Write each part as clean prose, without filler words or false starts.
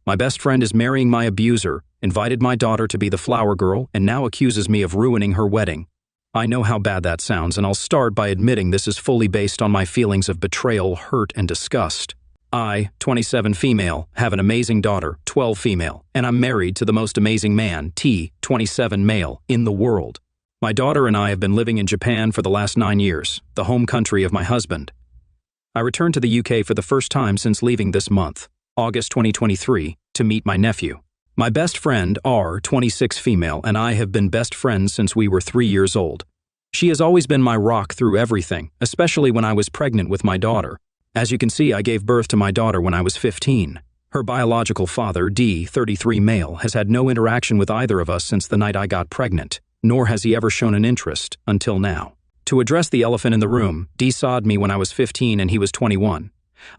My best friend is marrying my abuser, invited my daughter to be the flower girl, and now accuses me of ruining her wedding. I know how bad that sounds, and I'll start by admitting this is fully based on my feelings of betrayal, hurt, and disgust. I, 27 female, have an amazing daughter, 12 female, and I'm married to the most amazing man, T, 27 male, in the world. My daughter and I have been living in Japan for the last 9 years, the home country of my husband. I returned to the UK for the first time since leaving this month, August 2023, to meet my nephew. My best friend, R, 26 female, and I have been best friends since we were 3 years old. She has always been my rock through everything, especially when I was pregnant with my daughter. As you can see, I gave birth to my daughter when I was 15. Her biological father, D, 33 male, has had no interaction with either of us since the night I got pregnant, nor has he ever shown an interest, until now. To address the elephant in the room, D sawed me when I was 15 and he was 21.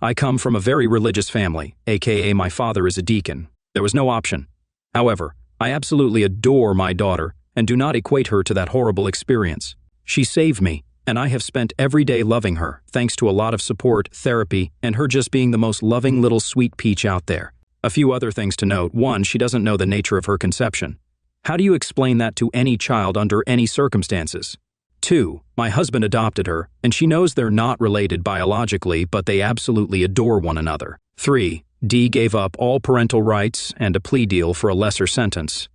I come from a very religious family, aka my father is a deacon. There was no option. However, I absolutely adore my daughter and do not equate her to that horrible experience. She saved me, and I have spent every day loving her, thanks to a lot of support, therapy, and her just being the most loving little sweet peach out there. A few other things to note. 1, she doesn't know the nature of her conception. How do you explain that to any child under any circumstances? 2, my husband adopted her, and she knows they're not related biologically, but they absolutely adore one another. 3, D gave up all parental rights and a plea deal for a lesser sentence.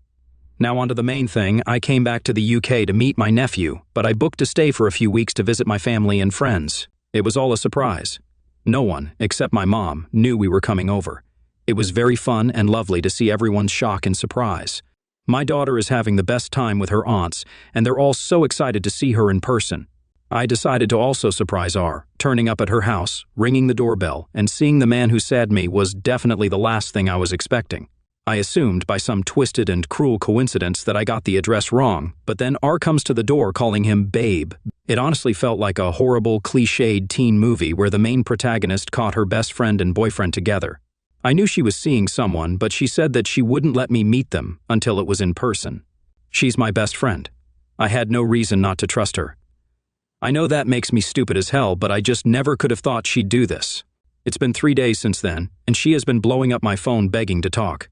Now on to the main thing. I came back to the UK to meet my nephew, but I booked a stay for a few weeks to visit my family and friends. It was all a surprise. No one, except my mom, knew we were coming over. It was very fun and lovely to see everyone's shock and surprise. My daughter is having the best time with her aunts, and they're all so excited to see her in person. I decided to also surprise R, turning up at her house, ringing the doorbell, and seeing the man who sad me was definitely the last thing I was expecting. I assumed by some twisted and cruel coincidence that I got the address wrong, but then R comes to the door calling him babe. It honestly felt like a horrible, cliched teen movie where the main protagonist caught her best friend and boyfriend together. I knew she was seeing someone, but she said that she wouldn't let me meet them until it was in person. She's my best friend. I had no reason not to trust her. I know that makes me stupid as hell, but I just never could have thought she'd do this. It's been 3 days since then, and she has been blowing up my phone begging to talk.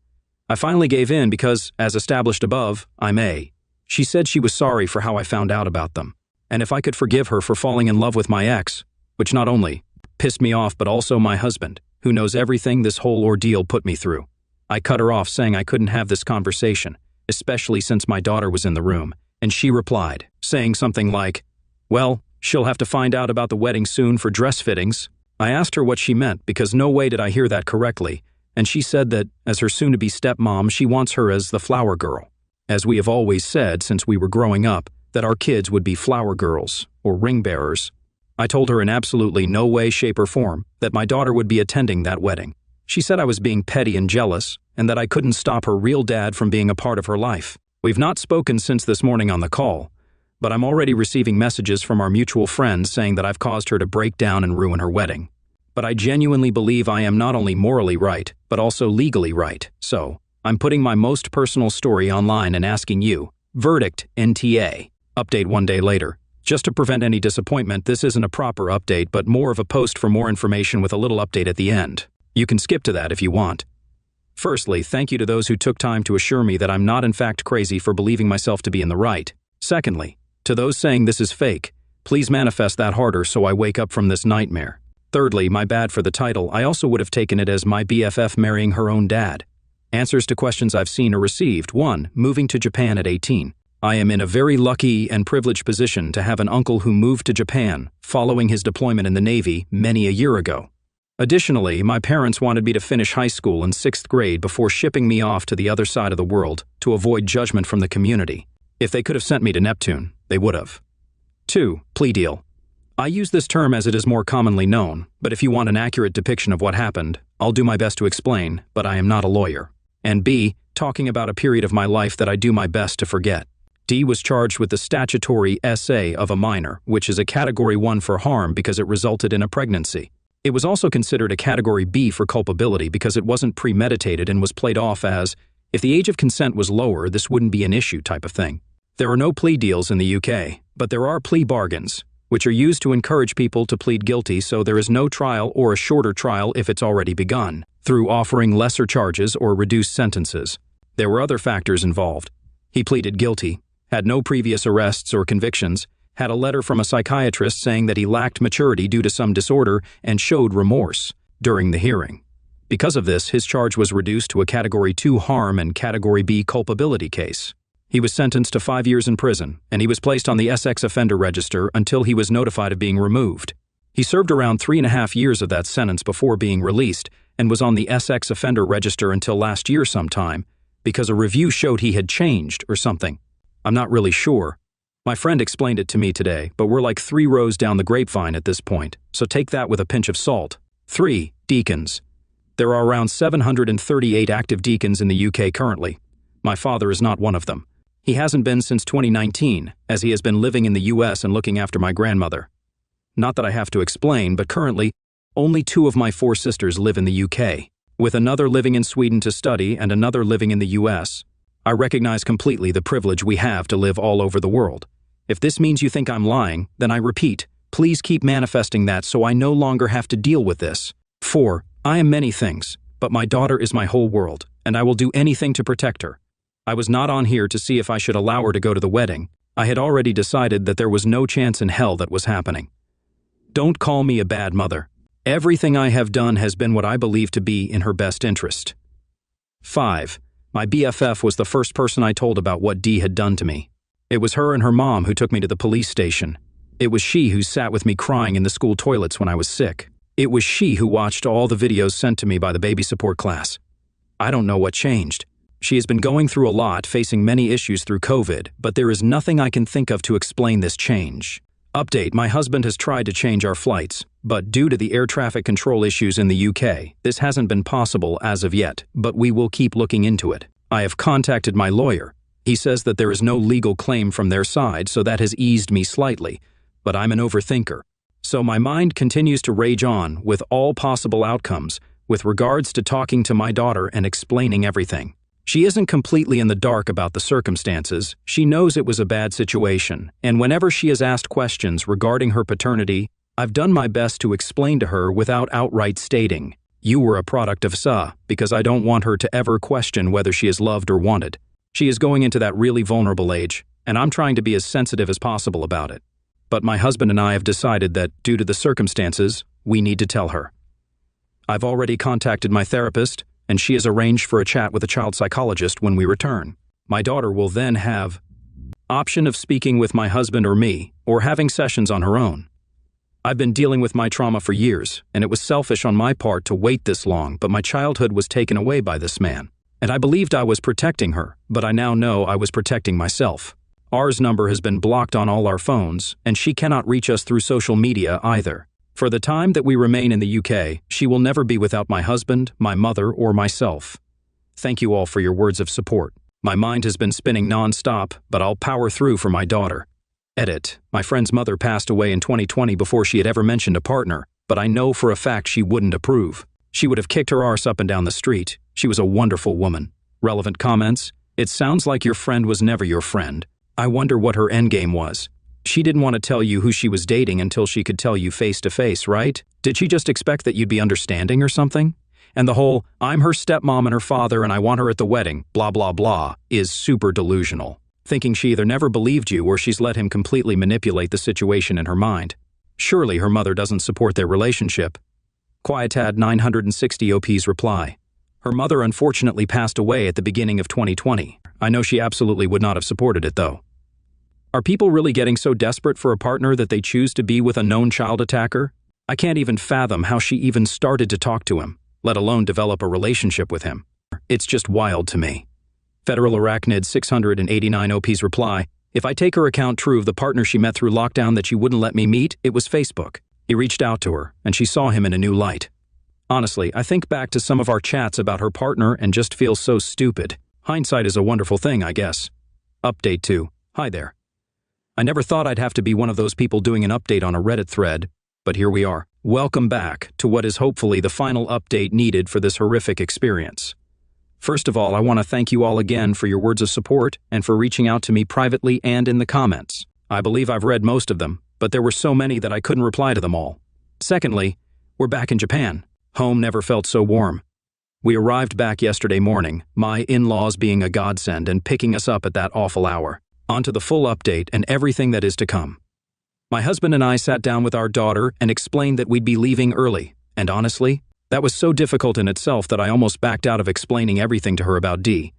I finally gave in because, as established above, I'm A. She said she was sorry for how I found out about them, and if I could forgive her for falling in love with my ex, which not only pissed me off but also my husband, who knows everything this whole ordeal put me through. I cut her off saying I couldn't have this conversation, especially since my daughter was in the room, and she replied, saying something like, well, she'll have to find out about the wedding soon for dress fittings. I asked her what she meant because no way did I hear that correctly, and she said that, as her soon-to-be stepmom, she wants her as the flower girl. As we have always said since we were growing up, that our kids would be flower girls, or ring bearers. I told her in absolutely no way, shape, or form that my daughter would be attending that wedding. She said I was being petty and jealous, and that I couldn't stop her real dad from being a part of her life. We've not spoken since this morning on the call, but I'm already receiving messages from our mutual friends saying that I've caused her to break down and ruin her wedding. But I genuinely believe I am not only morally right, but also legally right. So, I'm putting my most personal story online and asking you, verdict, NTA. Update 1 day later. Just to prevent any disappointment, this isn't a proper update, but more of a post for more information with a little update at the end. You can skip to that if you want. Firstly, thank you to those who took time to assure me that I'm not in fact crazy for believing myself to be in the right. Secondly, to those saying this is fake, please manifest that harder so I wake up from this nightmare. Thirdly, my bad for the title. I also would have taken it as my BFF marrying her own dad. Answers to questions I've seen or received. 1. Moving to Japan at 18. I am in a very lucky and privileged position to have an uncle who moved to Japan following his deployment in the Navy many a year ago. Additionally, my parents wanted me to finish high school in 6th grade before shipping me off to the other side of the world to avoid judgment from the community. If they could have sent me to Neptune, they would have. 2. Plea deal. I use this term as it is more commonly known, but if you want an accurate depiction of what happened, I'll do my best to explain, but I am not a lawyer. And B, talking about a period of my life that I do my best to forget. D was charged with the statutory SA of a minor, which is a Category 1 for harm because it resulted in a pregnancy. It was also considered a Category B for culpability because it wasn't premeditated and was played off as, if the age of consent was lower, this wouldn't be an issue type of thing. There are no plea deals in the UK, but there are plea bargains, which are used to encourage people to plead guilty so there is no trial or a shorter trial if it's already begun. through offering lesser charges or reduced sentences. There were other factors involved. He pleaded guilty, had no previous arrests or convictions, had a letter from a psychiatrist saying that he lacked maturity due to some disorder, and showed remorse during the hearing. Because of this, his charge was reduced to a Category 2 harm and Category B culpability case. He was sentenced to 5 years in prison, and he was placed on the Essex Offender Register until he was notified of being removed. He served around 3.5 years of that sentence before being released, and was on the Essex Offender Register until last year sometime, because a review showed he had changed or something. I'm not really sure. My friend explained it to me today, but we're like 3 rows down the grapevine at this point, so take that with a pinch of salt. 3. Deacons. There are around 738 active deacons in the UK currently. My father is not one of them. He hasn't been since 2019, as he has been living in the US and looking after my grandmother. Not that I have to explain, but currently, only 2 of my 4 sisters live in the UK, with another living in Sweden to study and another living in the US. I recognize completely the privilege we have to live all over the world. If this means you think I'm lying, then I repeat, please keep manifesting that so I no longer have to deal with this. 4. I am many things, but my daughter is my whole world, and I will do anything to protect her. I was not on here to see if I should allow her to go to the wedding. I had already decided that there was no chance in hell that was happening. Don't call me a bad mother. Everything I have done has been what I believe to be in her best interest. 5. My BFF was the first person I told about what Dee had done to me. It was her and her mom who took me to the police station. It was she who sat with me crying in the school toilets when I was sick. It was she who watched all the videos sent to me by the baby support class. I don't know what changed. She has been going through a lot, facing many issues through COVID, but there is nothing I can think of to explain this change. Update: my husband has tried to change our flights, but due to the air traffic control issues in the UK, this hasn't been possible as of yet, but we will keep looking into it. I have contacted my lawyer. He says that there is no legal claim from their side, so that has eased me slightly, but I'm an overthinker. So my mind continues to rage on with all possible outcomes with regards to talking to my daughter and explaining everything. She isn't completely in the dark about the circumstances. She knows it was a bad situation, and whenever she is asked questions regarding her paternity, I've done my best to explain to her without outright stating, "You were a product of SA," because I don't want her to ever question whether she is loved or wanted. She is going into that really vulnerable age, and I'm trying to be as sensitive as possible about it. But my husband and I have decided that, due to the circumstances, we need to tell her. I've already contacted my therapist, and she has arranged for a chat with a child psychologist when we return. My daughter will then have option of speaking with my husband or me, or having sessions on her own. I've been dealing with my trauma for years, and it was selfish on my part to wait this long, but my childhood was taken away by this man. And I believed I was protecting her, but I now know I was protecting myself. Ours number has been blocked on all our phones, and she cannot reach us through social media either. For the time that we remain in the UK, she will never be without my husband, my mother, or myself. Thank you all for your words of support. My mind has been spinning non-stop, but I'll power through for my daughter. Edit: my friend's mother passed away in 2020 before she had ever mentioned a partner, but I know for a fact she wouldn't approve. She would have kicked her arse up and down the street. She was a wonderful woman. Relevant comments: it sounds like your friend was never your friend. I wonder what her endgame was. She didn't want to tell you who she was dating until she could tell you face to face, right? Did she just expect that you'd be understanding or something? And the whole, "I'm her stepmom and her father and I want her at the wedding, blah blah blah," is super delusional. Thinking she either never believed you or she's let him completely manipulate the situation in her mind. Surely her mother doesn't support their relationship. Quietad 960 OP's reply: her mother unfortunately passed away at the beginning of 2020. I know she absolutely would not have supported it though. Are people really getting so desperate for a partner that they choose to be with a known child attacker? I can't even fathom how she even started to talk to him, let alone develop a relationship with him. It's just wild to me. Federal Arachnid 689 OP's reply: if I take her account true of the partner she met through lockdown that she wouldn't let me meet, it was Facebook. He reached out to her, and she saw him in a new light. Honestly, I think back to some of our chats about her partner and just feel so stupid. Hindsight is a wonderful thing, I guess. Update 2. Hi there. I never thought I'd have to be one of those people doing an update on a Reddit thread, but here we are. Welcome back to what is hopefully the final update needed for this horrific experience. First of all, I want to thank you all again for your words of support and for reaching out to me privately and in the comments. I believe I've read most of them, but there were so many that I couldn't reply to them all. Secondly, we're back in Japan. Home never felt so warm. We arrived back yesterday morning, my in-laws being a godsend and picking us up at that awful hour. On to the full update and everything that is to come. My husband and I sat down with our daughter and explained that we'd be leaving early, and honestly, that was so difficult in itself that I almost backed out of explaining everything to her about Dee.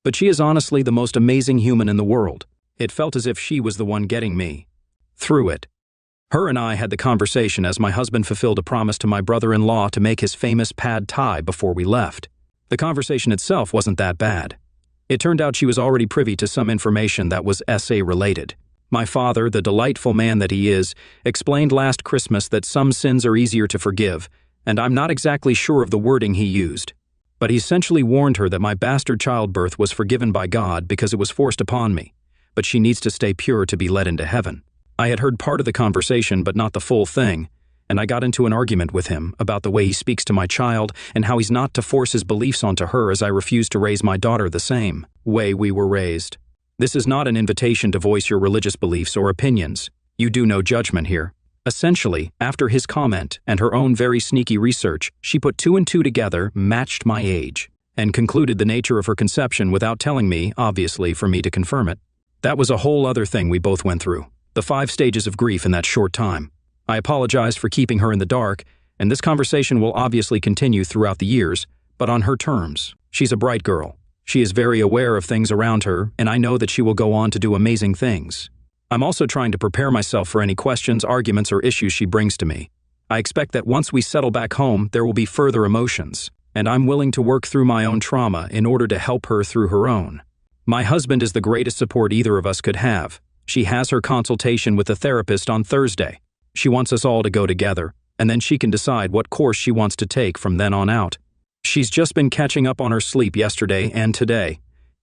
But she is honestly the most amazing human in the world. It felt as if she was the one getting me through it. Her and I had the conversation as my husband fulfilled a promise to my brother-in-law to make his famous pad thai before we left. The conversation itself wasn't that bad. It turned out she was already privy to some information that was SA-related. My father, the delightful man that he is, explained last Christmas that some sins are easier to forgive, and I'm not exactly sure of the wording he used. But he essentially warned her that my bastard childbirth was forgiven by God because it was forced upon me, but she needs to stay pure to be led into heaven. I had heard part of the conversation but not the full thing, and I got into an argument with him about the way he speaks to my child and how he's not to force his beliefs onto her as I refuse to raise my daughter the same way we were raised. This is not an invitation to voice your religious beliefs or opinions. You do no judgment here. Essentially, after his comment and her own very sneaky research, she put 2 and 2 together, matched my age, and concluded the nature of her conception without telling me, obviously, for me to confirm it. That was a whole other thing we both went through. The 5 stages of grief in that short time. I apologized for keeping her in the dark, and this conversation will obviously continue throughout the years, but on her terms. She's a bright girl. She is very aware of things around her, and I know that she will go on to do amazing things. I'm also trying to prepare myself for any questions, arguments, or issues she brings to me. I expect that once we settle back home, there will be further emotions, and I'm willing to work through my own trauma in order to help her through her own. My husband is the greatest support either of us could have. She has her consultation with a therapist on Thursday. She wants us all to go together, and then she can decide what course she wants to take from then on out. She's just been catching up on her sleep yesterday and today,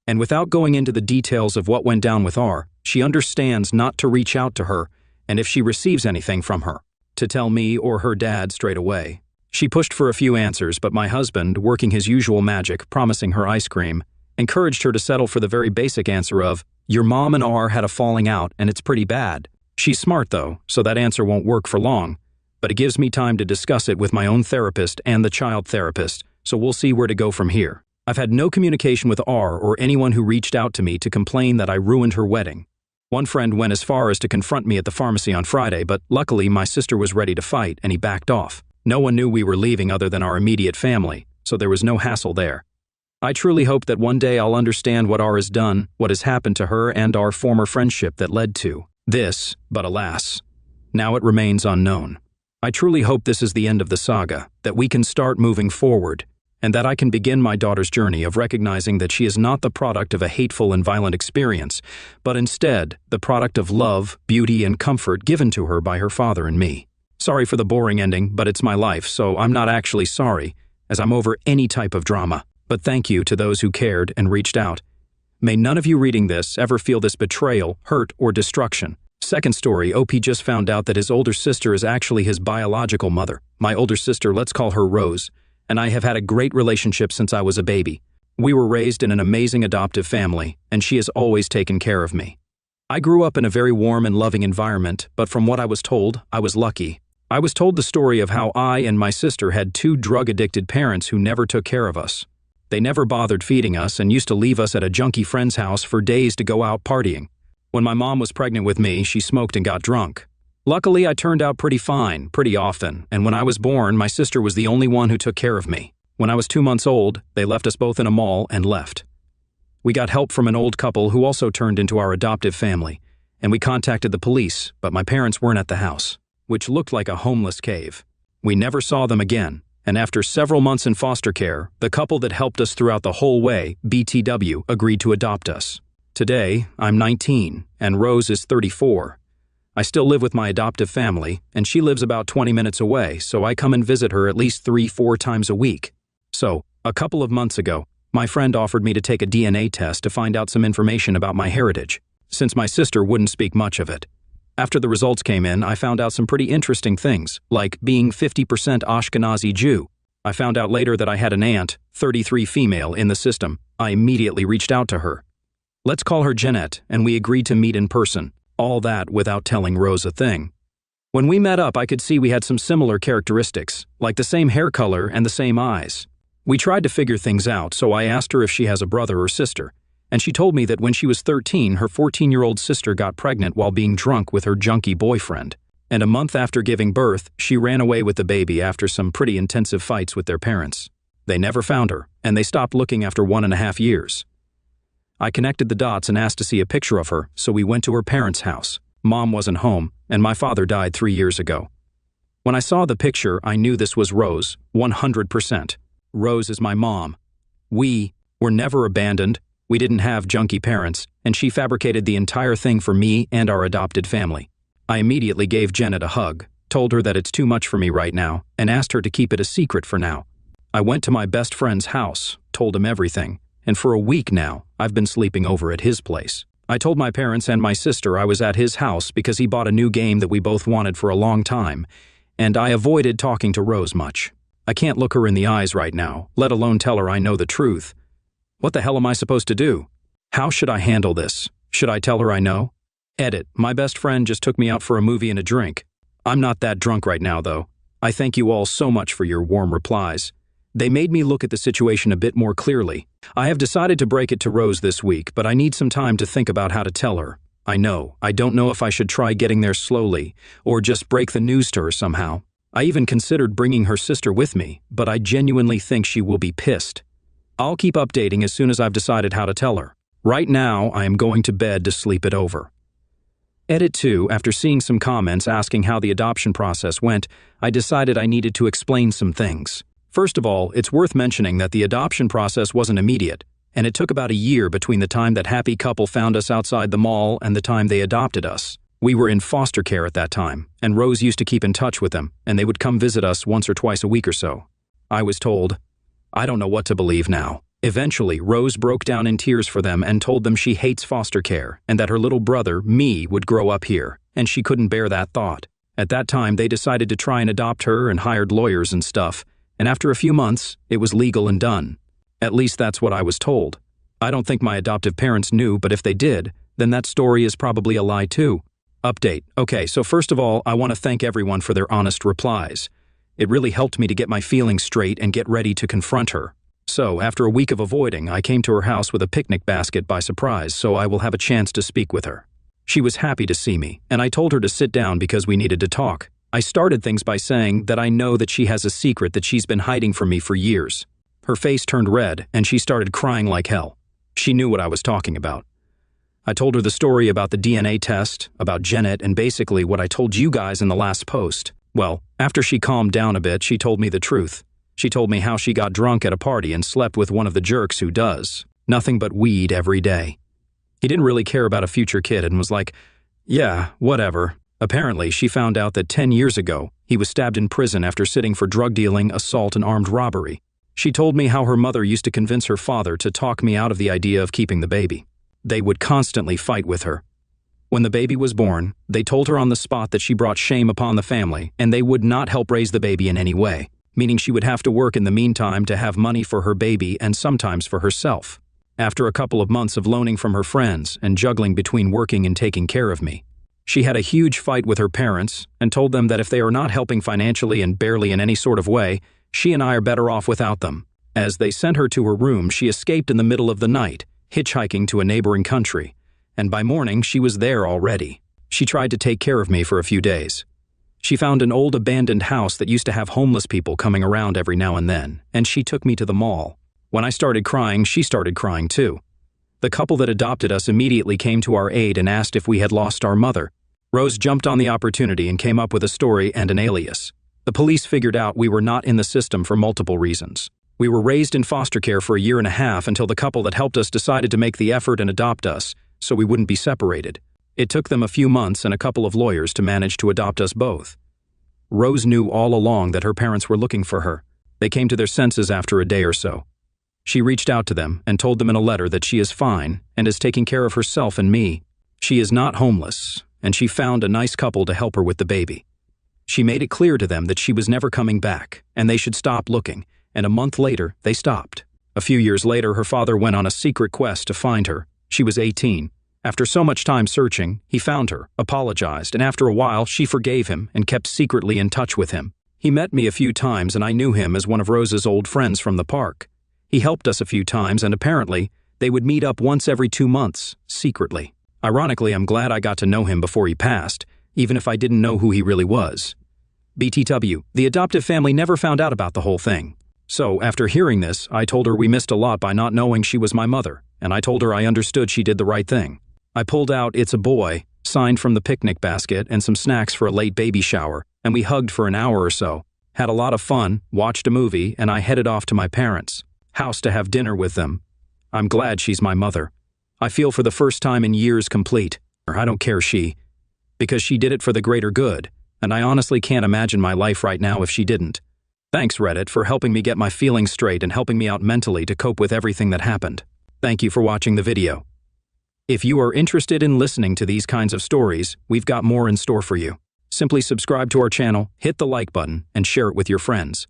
and without going into the details of what went down with R, she understands not to reach out to her, and if she receives anything from her, to tell me or her dad straight away. She pushed for a few answers, but my husband, working his usual magic, promising her ice cream, encouraged her to settle for the very basic answer of, "Your mom and R had a falling out, and it's pretty bad." She's smart though, so that answer won't work for long, but it gives me time to discuss it with my own therapist and the child therapist, so we'll see where to go from here. I've had no communication with R or anyone who reached out to me to complain that I ruined her wedding. One friend went as far as to confront me at the pharmacy on Friday, but luckily my sister was ready to fight and he backed off. No one knew we were leaving other than our immediate family, so there was no hassle there. I truly hope that one day I'll understand what R has done, what has happened to her and our former friendship that led to this, but alas, now it remains unknown. I truly hope this is the end of the saga, that we can start moving forward, and that I can begin my daughter's journey of recognizing that she is not the product of a hateful and violent experience, but instead the product of love, beauty, and comfort given to her by her father and me. Sorry for the boring ending, but it's my life, so I'm not actually sorry, as I'm over any type of drama. But thank you to those who cared and reached out. May none of you reading this ever feel this betrayal, hurt, or destruction. Second story, OP just found out that his older sister is actually his biological mother. My older sister, let's call her Rose, and I have had a great relationship since I was a baby. We were raised in an amazing adoptive family, and she has always taken care of me. I grew up in a very warm and loving environment, but from what I was told, I was lucky. I was told the story of how I and my sister had 2 drug-addicted parents who never took care of us. They never bothered feeding us and used to leave us at a junkie friend's house for days to go out partying. When my mom was pregnant with me, she smoked and got drunk. Luckily, I turned out pretty fine, pretty often, and when I was born, my sister was the only one who took care of me. When I was 2 months old, they left us both in a mall and left. We got help from an old couple who also turned into our adoptive family, and we contacted the police, but my parents weren't at the house, which looked like a homeless cave. We never saw them again, and after several months in foster care, the couple that helped us throughout the whole way, BTW, agreed to adopt us. Today, I'm 19, and Rose is 34. I still live with my adoptive family, and she lives about 20 minutes away, so I come and visit her at least 3-4 times a week. So, a couple of months ago, my friend offered me to take a DNA test to find out some information about my heritage, since my sister wouldn't speak much of it. After the results came in, I found out some pretty interesting things, like being 50% Ashkenazi Jew. I found out later that I had an aunt, 33 female, in the system. I immediately reached out to her. Let's call her Jeanette, and we agreed to meet in person. All that without telling Rose a thing. When we met up, I could see we had some similar characteristics, like the same hair color and the same eyes. We tried to figure things out, so I asked her if she has a brother or sister, and she told me that when she was 13, her 14-year-old sister got pregnant while being drunk with her junkie boyfriend. And a month after giving birth, she ran away with the baby after some pretty intensive fights with their parents. They never found her, and they stopped looking after 1.5 years. I connected the dots and asked to see a picture of her, so we went to her parents' house. Mom wasn't home, and my father died 3 years ago. When I saw the picture, I knew this was Rose, 100%. Rose is my mom. We were never abandoned, we didn't have junkie parents, and she fabricated the entire thing for me and our adopted family. I immediately gave Janet a hug, told her that it's too much for me right now, and asked her to keep it a secret for now. I went to my best friend's house, told him everything, and for a week now, I've been sleeping over at his place. I told my parents and my sister I was at his house because he bought a new game that we both wanted for a long time, and I avoided talking to Rose much. I can't look her in the eyes right now, let alone tell her I know the truth. What the hell am I supposed to do? How should I handle this? Should I tell her I know? Edit. My best friend just took me out for a movie and a drink. I'm not that drunk right now, though. I thank you all so much for your warm replies. They made me look at the situation a bit more clearly. I have decided to break it to Rose this week, but I need some time to think about how to tell her. I don't know if I should try getting there slowly, or just break the news to her somehow. I even considered bringing her sister with me, but I genuinely think she will be pissed. I'll keep updating as soon as I've decided how to tell her. Right now, I am going to bed to sleep it over. Edit 2, after seeing some comments asking how the adoption process went, I decided I needed to explain some things. First of all, it's worth mentioning that the adoption process wasn't immediate, and it took about a year between the time that happy couple found us outside the mall and the time they adopted us. We were in foster care at that time, and Rose used to keep in touch with them, and they would come visit us once or twice a week or so. I was told, I don't know what to believe now. Eventually, Rose broke down in tears for them and told them she hates foster care and that her little brother, me, would grow up here, and she couldn't bear that thought. At that time, they decided to try and adopt her and hired lawyers and stuff, and after a few months, it was legal and done. At least that's what I was told. I don't think my adoptive parents knew, but if they did, then that story is probably a lie too. Update. Okay, so first of all, I want to thank everyone for their honest replies. It really helped me to get my feelings straight and get ready to confront her. So, after a week of avoiding, I came to her house with a picnic basket by surprise, so I will have a chance to speak with her. She was happy to see me, and I told her to sit down because we needed to talk. I started things by saying that I know that she has a secret that she's been hiding from me for years. Her face turned red, and she started crying like hell. She knew what I was talking about. I told her the story about the DNA test, about Janet, and basically what I told you guys in the last post. Well, after she calmed down a bit, she told me the truth. She told me how she got drunk at a party and slept with one of the jerks who does nothing but weed every day. He didn't really care about a future kid and was like, yeah, whatever. Apparently, she found out that 10 years ago, he was stabbed in prison after sitting for drug dealing, assault, and armed robbery. She told me how her mother used to convince her father to talk me out of the idea of keeping the baby. They would constantly fight with her. When the baby was born, they told her on the spot that she brought shame upon the family and they would not help raise the baby in any way, meaning she would have to work in the meantime to have money for her baby and sometimes for herself. After a couple of months of loaning from her friends and juggling between working and taking care of me, she had a huge fight with her parents and told them that if they are not helping financially and barely in any sort of way, she and I are better off without them. As they sent her to her room, she escaped in the middle of the night, hitchhiking to a neighboring country, and by morning she was there already. She tried to take care of me for a few days. She found an old abandoned house that used to have homeless people coming around every now and then, and she took me to the mall. When I started crying, she started crying too. The couple that adopted us immediately came to our aid and asked if we had lost our mother. Rose jumped on the opportunity and came up with a story and an alias. The police figured out we were not in the system for multiple reasons. We were raised in foster care for a year and a half until the couple that helped us decided to make the effort and adopt us, so we wouldn't be separated. It took them a few months and a couple of lawyers to manage to adopt us both. Rose knew all along that her parents were looking for her. They came to their senses after a day or so. She reached out to them and told them in a letter that she is fine and is taking care of herself and me. She is not homeless, and she found a nice couple to help her with the baby. She made it clear to them that she was never coming back, and they should stop looking, and a month later, they stopped. A few years later, her father went on a secret quest to find her. She was 18. After so much time searching, he found her, apologized, and after a while, she forgave him and kept secretly in touch with him. He met me a few times and I knew him as one of Rose's old friends from the park. He helped us a few times and apparently, they would meet up once every 2 months, secretly. Ironically, I'm glad I got to know him before he passed, even if I didn't know who he really was. BTW, the adoptive family never found out about the whole thing. So, after hearing this, I told her we missed a lot by not knowing she was my mother, and I told her I understood she did the right thing. I pulled out "It's a Boy" signed from the picnic basket and some snacks for a late baby shower, and we hugged for an hour or so, had a lot of fun, watched a movie, and I headed off to my parents' house to have dinner with them. I'm glad she's my mother. I feel for the first time in years complete, or I don't care because she did it for the greater good, and I honestly can't imagine my life right now if she didn't. Thanks, Reddit, for helping me get my feelings straight and helping me out mentally to cope with everything that happened. Thank you for watching the video. If you are interested in listening to these kinds of stories, we've got more in store for you. Simply subscribe to our channel, hit the like button, and share it with your friends.